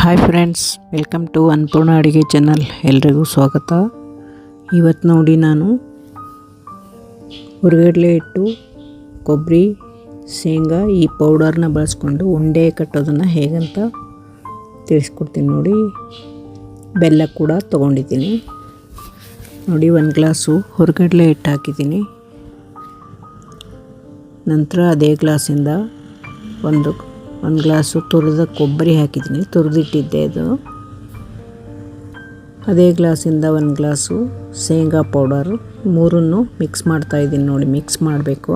Hi friends, welcome to Annapurna ಅಡುಗೆ channel. ಎಲ್ರಿಗೂ ಸ್ವಾಗತ. ಇವತ್ತು ನೋಡಿ ನಾನು ಹುರಿಗಡಲೆ ಹಿಟ್ಟು, ಕೊಬ್ಬರಿ, ಶೇಂಗಾ ಈ ಪೌಡರ್ನ ಬಳಸ್ಕೊಂಡು ಉಂಡೆ ಕಟ್ಟೋದನ್ನು ಹೇಗಂತ ತಿಳಿಸ್ಕೊಡ್ತೀನಿ ನೋಡಿ. ಬೆಲ್ಲ ಕೂಡ ತೊಗೊಂಡಿದ್ದೀನಿ ನೋಡಿ. 1 ಗ್ಲಾಸು ಹುರಿಗಡಲೆ ಹಿಟ್ಟು ಹಾಕಿದ್ದೀನಿ. ನಂತರ ಅದೇ ಗ್ಲಾಸಿಂದ ಒಂದು ಗ್ಲಾಸು ತುರಿದ ಕೊಬ್ಬರಿ ಹಾಕಿದ್ದೀನಿ, ತುರಿದಿಟ್ಟಿದ್ದೆ ಅದು. ಅದೇ ಗ್ಲಾಸಿಂದ 1 ಗ್ಲಾಸು ಶೇಂಗಾ ಪೌಡರು, ಮೂರನ್ನು ಮಿಕ್ಸ್ ಮಾಡ್ತಾಯಿದ್ದೀನಿ ನೋಡಿ. ಮಿಕ್ಸ್ ಮಾಡಬೇಕು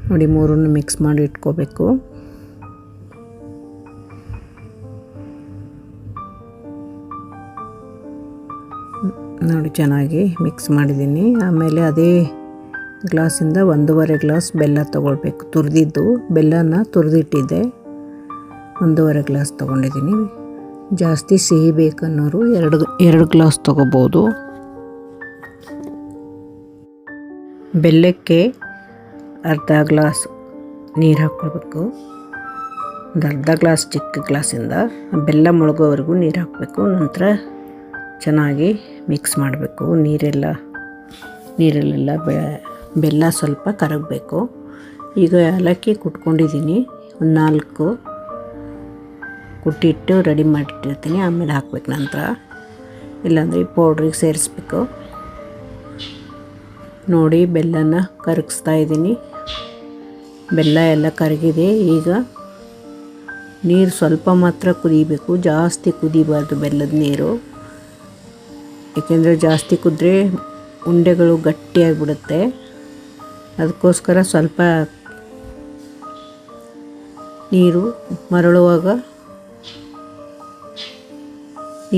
ನೋಡಿ, ಮೂರನ್ನು ಮಿಕ್ಸ್ ಮಾಡಿ ಇಟ್ಕೋಬೇಕು. ನೋಡಿ ಚೆನ್ನಾಗಿ ಮಿಕ್ಸ್ ಮಾಡಿದ್ದೀನಿ. ಆಮೇಲೆ ಅದೇ ಗ್ಲಾಸಿಂದ 1.5 ಗ್ಲಾಸ್ ಬೆಲ್ಲ ತೊಗೊಳ್ಬೇಕು. ತುರಿದಿದ್ದು ಬೆಲ್ಲನ ತುರಿದಿಟ್ಟಿದ್ದೆ, 1.5 ಗ್ಲಾಸ್ ತೊಗೊಂಡಿದ್ದೀನಿ. ಜಾಸ್ತಿ ಸಿಹಿ ಬೇಕನ್ನೋರು 2 ಗ್ಲಾಸ್ ತೊಗೋಬೋದು. ಬೆಲ್ಲಕ್ಕೆ ಅರ್ಧ ಗ್ಲಾಸ್ ನೀರು ಹಾಕ್ಕೊಳ್ಬೇಕು. ಒಂದು ಅರ್ಧ ಗ್ಲಾಸ್ ಚಿಕ್ಕ ಗ್ಲಾಸಿಂದ ಬೆಲ್ಲ ಮುಳುಗೋವರೆಗೂ ನೀರು ಹಾಕಬೇಕು. ನಂತರ ಚೆನ್ನಾಗಿ ಮಿಕ್ಸ್ ಮಾಡಬೇಕು. ನೀರಲ್ಲೆಲ್ಲ ಬೆಲ್ಲ ಸ್ವಲ್ಪ ಕರಗಬೇಕು. ಈಗ ಏಲಕ್ಕಿ ಕುಟ್ಕೊಂಡಿದ್ದೀನಿ, ಒಂದು 4 ಕುಟ್ಟಿಟ್ಟು ರೆಡಿ ಮಾಡಿಟ್ಟಿರ್ತೀನಿ. ಆಮೇಲೆ ಹಾಕ್ಬೇಕು. ನಂತರ ಇಲ್ಲಾಂದರೆ ಈ ಪೌಡ್ರಿಗೆ ಸೇರಿಸ್ಬೇಕು ನೋಡಿ. ಬೆಲ್ಲನ ಕರಗಿಸ್ತಾ ಇದ್ದೀನಿ. ಬೆಲ್ಲ ಎಲ್ಲ ಕರಗಿದೆ. ಈಗ ನೀರು ಸ್ವಲ್ಪ ಮಾತ್ರ ಕುದಿಬೇಕು, ಜಾಸ್ತಿ ಕುದಿಬಾರ್ದು ಬೆಲ್ಲದ ನೀರು. ಏಕೆಂದರೆ ಜಾಸ್ತಿ ಕುದ್ರೆ ಉಂಡೆಗಳು ಗಟ್ಟಿಯಾಗಿಬಿಡುತ್ತೆ. ಅದಕ್ಕೋಸ್ಕರ ಸ್ವಲ್ಪ ನೀರು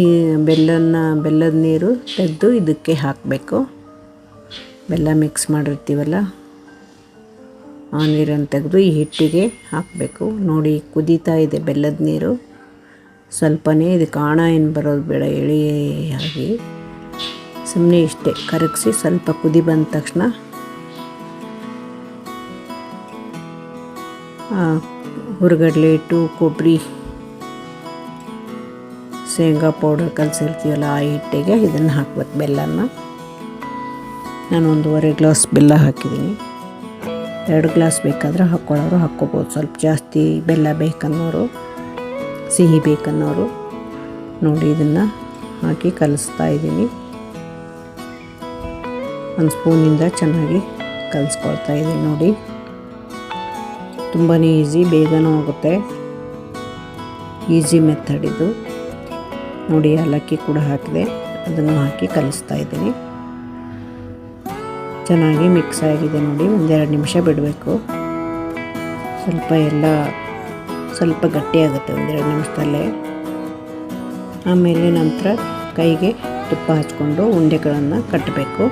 ಈ ಬೆಲ್ಲದ ನೀರು ತೆಗೆದು ಇದಕ್ಕೆ ಹಾಕಬೇಕು. ಬೆಲ್ಲ ಮಿಕ್ಸ್ ಮಾಡಿರ್ತೀವಲ್ಲ, ಆ ನೀರನ್ನು ತೆಗೆದು ಈ ಹಿಟ್ಟಿಗೆ ಹಾಕಬೇಕು ನೋಡಿ. ಕುದೀತಾ ಇದೆ ಬೆಲ್ಲದ ನೀರು. ಸ್ವಲ್ಪನೇ ಇದಕ್ಕೆ ಆಣ ಏನು ಬರೋದು ಬೇಡ, ಎಳೆಯಾಗಿ ಸುಮ್ಮನೆ ಇಷ್ಟೇ ಕರಗಿಸಿ. ಸ್ವಲ್ಪ ಕುದಿ ಬಂದ ತಕ್ಷಣ ಹುರಿಗಡಲೆ ಹಿಟ್ಟು, ಕೊಬ್ಬರಿ, ಶೇಂಗಾ ಪೌಡರ್ ಕಲಸಿರ್ತೀವಲ್ಲ ಆ ಹಿಟ್ಟಿಗೆ ಇದನ್ನು ಹಾಕ್ಬೇಕು. ಬೆಲ್ಲನ ನಾನು 1.5 ಗ್ಲಾಸ್ ಬೆಲ್ಲ ಹಾಕಿದ್ದೀನಿ. 2 ಗ್ಲಾಸ್ ಬೇಕಾದರೆ ಹಾಕ್ಕೊಳ್ಳೋರು ಹಾಕ್ಕೋಬೋದು. ಸ್ವಲ್ಪ ಜಾಸ್ತಿ ಬೆಲ್ಲ ಬೇಕನ್ನೋರು, ಸಿಹಿ ಬೇಕನ್ನೋರು ನೋಡಿ. ಇದನ್ನು ಹಾಕಿ ಕಲಿಸ್ತಾ ಇದ್ದೀನಿ. 1 ಸ್ಪೂನಿಂದ ಚೆನ್ನಾಗಿ ಕಲಿಸ್ಕೊಳ್ತಾ ಇದ್ದೀನಿ ನೋಡಿ. ತುಂಬಾ ಈಸಿ, ಬೇಗನೂ ಆಗುತ್ತೆ. ಈಸಿ ಮೆಥಡ್ ಇದು ನೋಡಿ. ಏಲಕ್ಕಿ ಕೂಡ ಹಾಕಿದೆ, ಅದನ್ನು ಹಾಕಿ ಕಲಿಸ್ತಾ ಇದ್ದೀನಿ. ಚೆನ್ನಾಗಿ ಮಿಕ್ಸ್ ಆಗಿದೆ ನೋಡಿ. 1-2 ನಿಮಿಷ ಬಿಡಬೇಕು. ಸ್ವಲ್ಪ ಗಟ್ಟಿಯಾಗುತ್ತೆ 1-2 ನಿಮಿಷದಲ್ಲೇ. ಆಮೇಲೆ ನಂತರ ಕೈಗೆ ತುಪ್ಪ ಹಚ್ಕೊಂಡು ಉಂಡೆಗಳನ್ನು ಕಟ್ಟಬೇಕು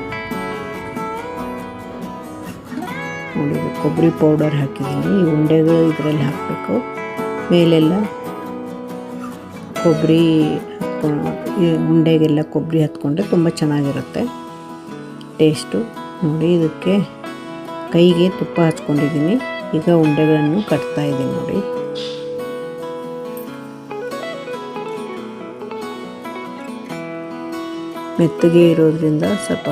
ನೋಡಿ. ಕೊಬ್ಬರಿ ಪೌಡರ್ ಹಾಕಿದ್ದೀನಿ. ಈ ಉಂಡೆಗಳು ಇದರಲ್ಲಿ ಹಾಕಬೇಕು. ಮೇಲೆಲ್ಲ ಕೊಬ್ಬರಿ ಉಂಡೆಗೆಲ್ಲ ಕೊಬ್ಬರಿ ಹತ್ಕೊಂಡ್ರೆ ತುಂಬ ಚೆನ್ನಾಗಿರುತ್ತೆ ಟೇಸ್ಟು ನೋಡಿ. ಇದಕ್ಕೆ ಕೈಗೆ ತುಪ್ಪ ಹಚ್ಕೊಂಡಿದ್ದೀನಿ. ಈಗ ಉಂಡೆಗಳನ್ನು ಕಟ್ತಾ ಇದ್ದೀನಿ ನೋಡಿ. ಮೆತ್ತಗೆ ಇರೋದ್ರಿಂದ ಸ್ವಲ್ಪ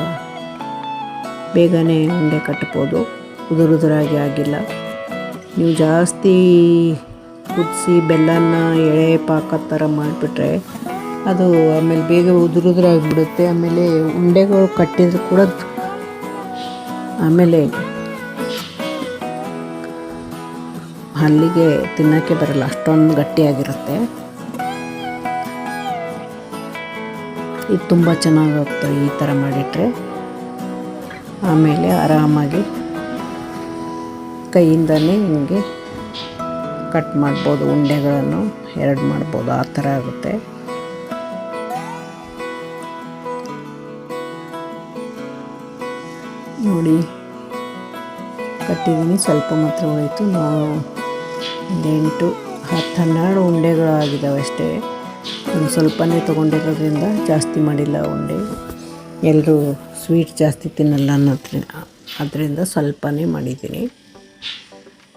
ಬೇಗನೆ ಉಂಡೆ ಕಟ್ಬೋದು. ಉದುರಾಗಿ ಆಗಿಲ್ಲ. ನೀವು ಜಾಸ್ತಿ ಕುದಿಸಿ ಬೆಲ್ಲನ ಎಳೆ ಪಾಕ ಥರ ಮಾಡಿಬಿಟ್ರೆ ಅದು ಆಮೇಲೆ ಬೇಗ ಉದುರಾಗಿಬಿಡುತ್ತೆ. ಆಮೇಲೆ ಉಂಡೆಗಳು ಕಟ್ಟಿದ್ರು ಕೂಡ ಆಮೇಲೆ ಹಲ್ಲಿಗೆ ತಿನ್ನೋಕ್ಕೆ ಬರಲ್ಲ, ಅಷ್ಟೊಂದು ಗಟ್ಟಿಯಾಗಿರುತ್ತೆ. ಇದು ತುಂಬ ಚೆನ್ನಾಗಾಗ್ತದೆ ಈ ಥರ ಮಾಡಿಟ್ರೆ. ಆಮೇಲೆ ಆರಾಮಾಗಿ ಕೈಯಿಂದನೇ ಹಿಂಗೆ ಕಟ್ ಮಾಡ್ಬೋದು. ಉಂಡೆಗಳನ್ನು 2 ಮಾಡ್ಬೋದು, ಆ ಥರ ಆಗುತ್ತೆ ನೋಡಿ. ಕಟ್ಟಿದ್ದೀನಿ, ಸ್ವಲ್ಪ ಮಾತ್ರ ಹೋಯಿತು. ನಾವು 8-10-12 ಉಂಡೆಗಳು ಆಗಿದ್ದಾವೆ ಅಷ್ಟೇ. ಒಂದು ಸ್ವಲ್ಪನೇ ತೊಗೊಂಡಿರೋದ್ರಿಂದ ಜಾಸ್ತಿ ಮಾಡಿಲ್ಲ ಉಂಡೆ. ಎಲ್ಲರೂ ಸ್ವೀಟ್ ಜಾಸ್ತಿ ತಿನ್ನಲ್ಲ ಅದರಿಂದ ಸ್ವಲ್ಪನೇ ಮಾಡಿದ್ದೀನಿ.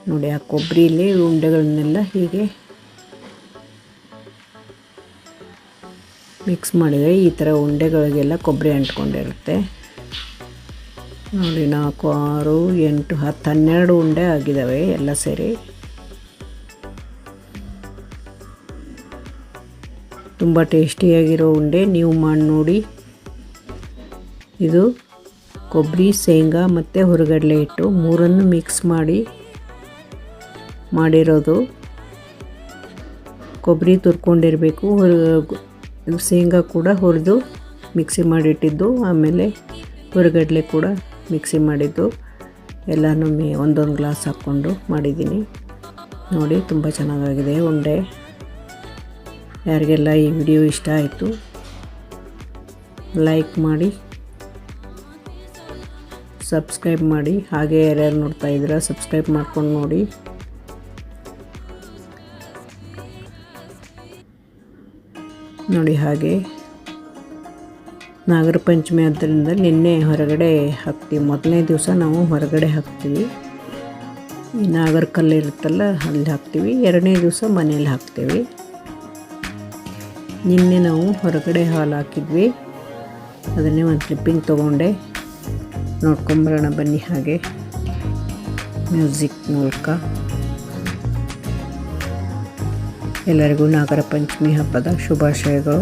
ನೋಡಿ ಆ ಕೊಬ್ಬರಿಲಿ ಉಂಡೆಗಳನ್ನೆಲ್ಲ ಹೀಗೆ ಮಿಕ್ಸ್ ಮಾಡಿದರೆ ಈ ಥರ ಉಂಡೆಗಳಿಗೆಲ್ಲ ಕೊಬ್ಬರಿ ಅಂಟ್ಕೊಂಡಿರುತ್ತೆ. ನೋಡಿ 4, 6, 8, 10, 12 ಉಂಡೆ ಆಗಿದ್ದಾವೆ ಎಲ್ಲ ಸೇರಿ. ತುಂಬ ಟೇಸ್ಟಿಯಾಗಿರೋ ಉಂಡೆ ನೀವು ಮಾಡಿ ನೋಡಿ. ಇದು ಕೊಬ್ಬರಿ, ಶೇಂಗಾ ಮತ್ತು ಹುರಿಗಡಲೆ ಹಿಟ್ಟು ಮೂರನ್ನು ಮಿಕ್ಸ್ ಮಾಡಿರೋದು. ಕೊಬ್ಬರಿ ತುರ್ಕೊಂಡಿರಬೇಕು, ಶೇಂಗಾ ಕೂಡ ಹುರಿದು ಮಿಕ್ಸಿ ಮಾಡಿಟ್ಟಿದ್ದು, ಆಮೇಲೆ ಹುರಿಗಡಲೆ ಕೂಡ ಮಿಕ್ಸಿ ಮಾಡಿದ್ದು ಎಲ್ಲನೂ ಒಂದೊಂದು ಗ್ಲಾಸ್ ಹಾಕ್ಕೊಂಡು ಮಾಡಿದ್ದೀನಿ. ನೋಡಿ ತುಂಬ ಚೆನ್ನಾಗಾಗಿದೆ ಉಂಡೆ. ಯಾರಿಗೆಲ್ಲ ಈ ವಿಡಿಯೋ ಇಷ್ಟ ಆಯಿತು ಲೈಕ್ ಮಾಡಿ, ಸಬ್ಸ್ಕ್ರೈಬ್ ಮಾಡಿ. ಹಾಗೆ ಯಾರ್ಯಾರು ನೋಡ್ತಾ ಇದ್ದೀರಾ ಸಬ್ಸ್ಕ್ರೈಬ್ ಮಾಡ್ಕೊಂಡು ನೋಡಿ. ನೋಡಿ ಹಾಗೆ ನಾಗರ ಪಂಚಮಿ ಆದ್ದರಿಂದ ನಿನ್ನೆ ಹೊರಗಡೆ ಹಾಕ್ತೀವಿ. ಮೊದಲನೇ ದಿವಸ ನಾವು ಹೊರಗಡೆ ಹಾಕ್ತೀವಿ, ಈ ನಾಗರ ಕಲ್ಲು ಇರುತ್ತಲ್ಲ ಅಲ್ಲಿ ಹಾಕ್ತೀವಿ. ಎರಡನೇ ದಿವಸ ಮನೇಲಿ ಹಾಕ್ತೀವಿ. ನಿನ್ನೆ ನಾವು ಹೊರಗಡೆ ಹಾಲು ಹಾಕಿದ್ವಿ, ಅದನ್ನೇ ಒಂದು ಕ್ಲಿಪ್ಪಿಂಗ್ ತೊಗೊಂಡೆ. ನೋಡ್ಕೊಂಬರೋಣ ಬನ್ನಿ ಹಾಗೆ ಮ್ಯೂಸಿಕ್ ಮೂಲಕ. ಎಲ್ಲರಿಗೂ ನಾಗರ ಪಂಚಮಿ ಹಬ್ಬದ ಶುಭಾಶಯಗಳು.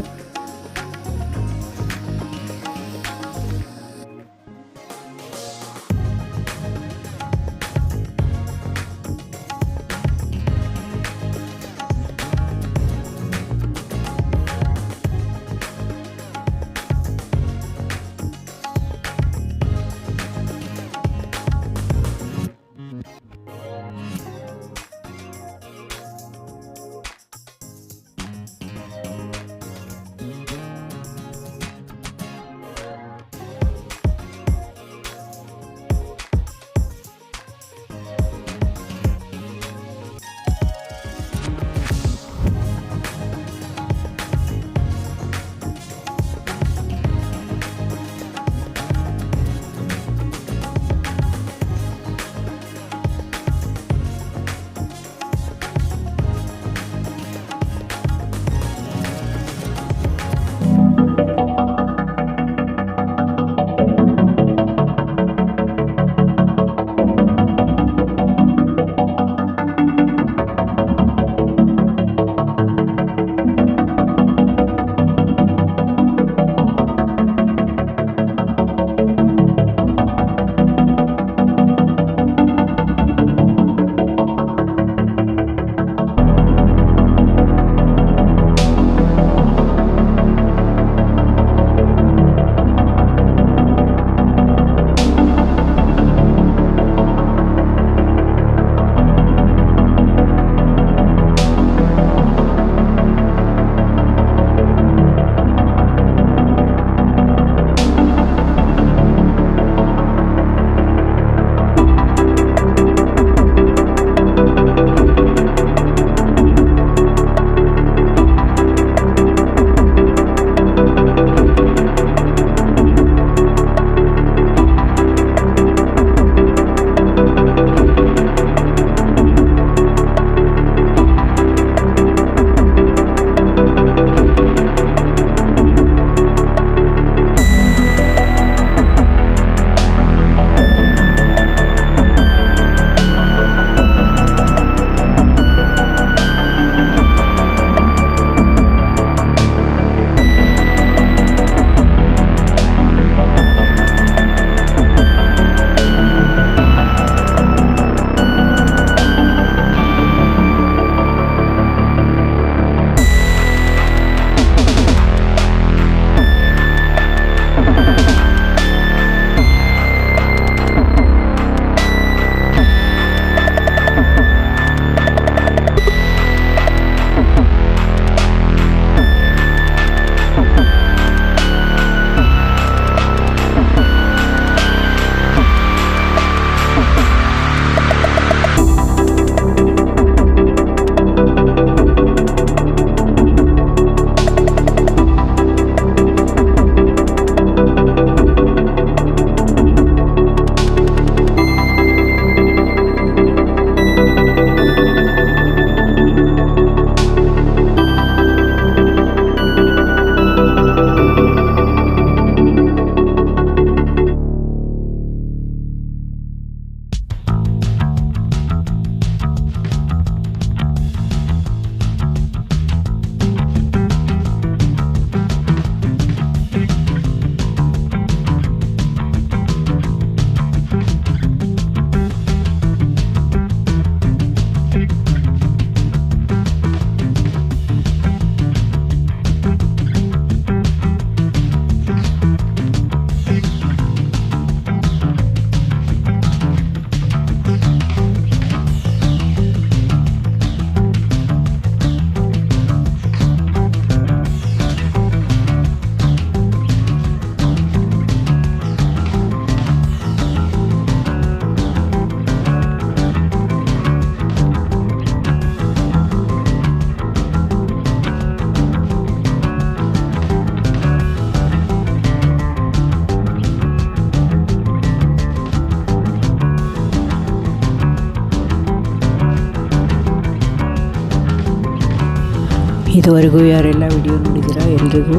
ಇದುವರೆಗೂ ಯಾರೆಲ್ಲ ವಿಡಿಯೋ ನೋಡಿದ್ದೀರಾ ಎಲ್ರಿಗೂ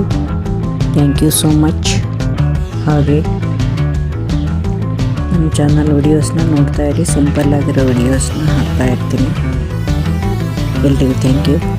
ಥ್ಯಾಂಕ್ ಯು ಸೋ ಮಚ್. ಹಾಗೆ ನಮ್ಮ ಚಾನಲ್ ವಿಡಿಯೋಸ್ನ ನೋಡ್ತಾ ಇರಿ. ಸಿಂಪಲ್ ಆಗಿರೋ ವಿಡಿಯೋಸ್ನ ಹಾಕ್ತಾ ಇರ್ತೀನಿ. ಎಲ್ರಿಗೂ ಥ್ಯಾಂಕ್ ಯು.